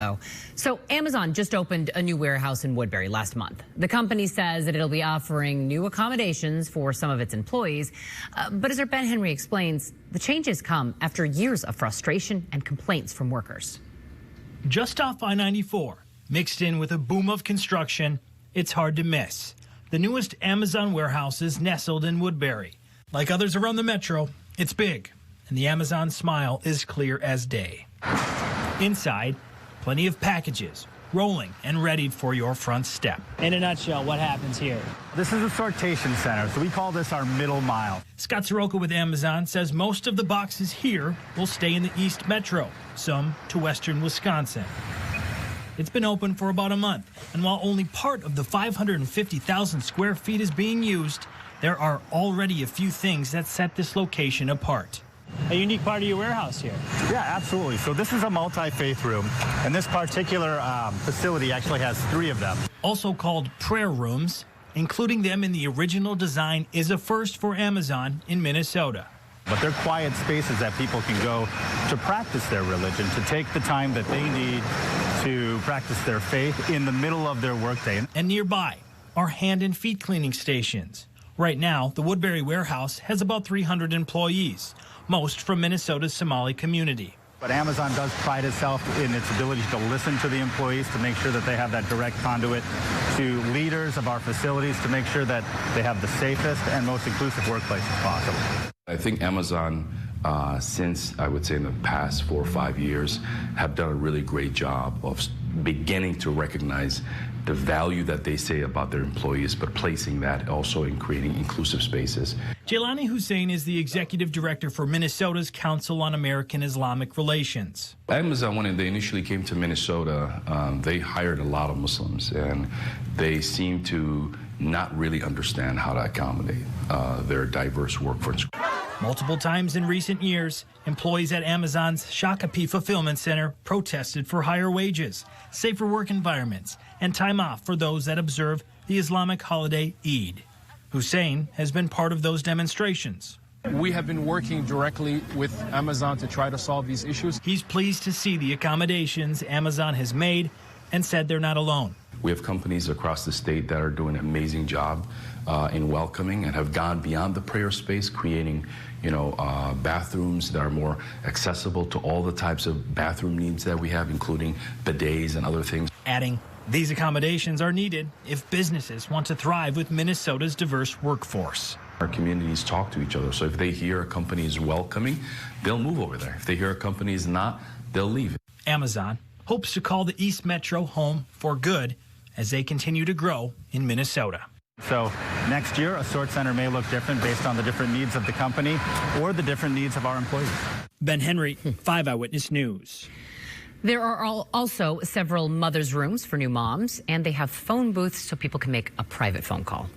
So Amazon just opened a new warehouse in Woodbury last month. The company says that it'll be offering new accommodations for some of its employees. But as our Ben Henry explains, the changes come after years of frustration and complaints from workers. Just off I-94, mixed in with a boom of construction, it's hard to miss. The newest Amazon warehouse is nestled in Woodbury. Like others around the metro, it's big, and the Amazon smile is clear as day. Inside, plenty of packages, rolling and ready for your front step. In a nutshell, what happens here? This is a sortation center, so we call this our middle mile. Scott Soroka with Amazon says most of the boxes here will stay in the East Metro, some to western Wisconsin. It's been open for about a month, and while only part of the 550,000 square feet is being used, there are already a few things that set this location apart. A unique part of your warehouse here. Yeah, absolutely. So this is a multi-faith room, and this particular facility actually has 3 of them. Also called prayer rooms, including them in the original design is a first for Amazon in Minnesota. But they're quiet spaces that people can go to practice their religion, to take the time that they need to practice their faith in the middle of their workday. And nearby are hand and feet cleaning stations. Right now, the Woodbury warehouse has about 300 employees, most from Minnesota's Somali community. But Amazon does pride itself in its ability to listen to the employees, to make sure that they have that direct conduit to leaders of our facilities, to make sure that they have the safest and most inclusive workplace as possible. I think Amazon, since I would say in the past 4 or 5 years, have done a really great job of beginning to recognize the value that they say about their employees, but placing that also in creating inclusive spaces. Jaylani Hussein is the executive director for Minnesota's Council on American Islamic Relations. Amazon, when they initially came to Minnesota, they hired a lot of Muslims, and they seem to not really understand how to accommodate their diverse workforce. Multiple times in recent years, employees at Amazon's Shakopee Fulfillment Center protested for higher wages, safer work environments, and time off for those that observe the Islamic holiday Eid. Hussein has been part of those demonstrations. We have been working directly with Amazon to try to solve these issues. He's pleased to see the accommodations Amazon has made and said they're not alone. We have companies across the state that are doing an amazing job in welcoming and have gone beyond the prayer space, creating, bathrooms that are more accessible to all the types of bathroom needs that we have, including bidets and other things. Adding, these accommodations are needed if businesses want to thrive with Minnesota's diverse workforce. Our communities talk to each other, so if they hear a company is welcoming, they'll move over there. If they hear a company is not, they'll leave. Amazon hopes to call the East Metro home for good as they continue to grow in Minnesota. So next year, a sort center may look different based on the different needs of the company or the different needs of our employees. Ben Henry, 5 Eyewitness News. There are also several mothers' rooms for new moms, and they have phone booths so people can make a private phone call.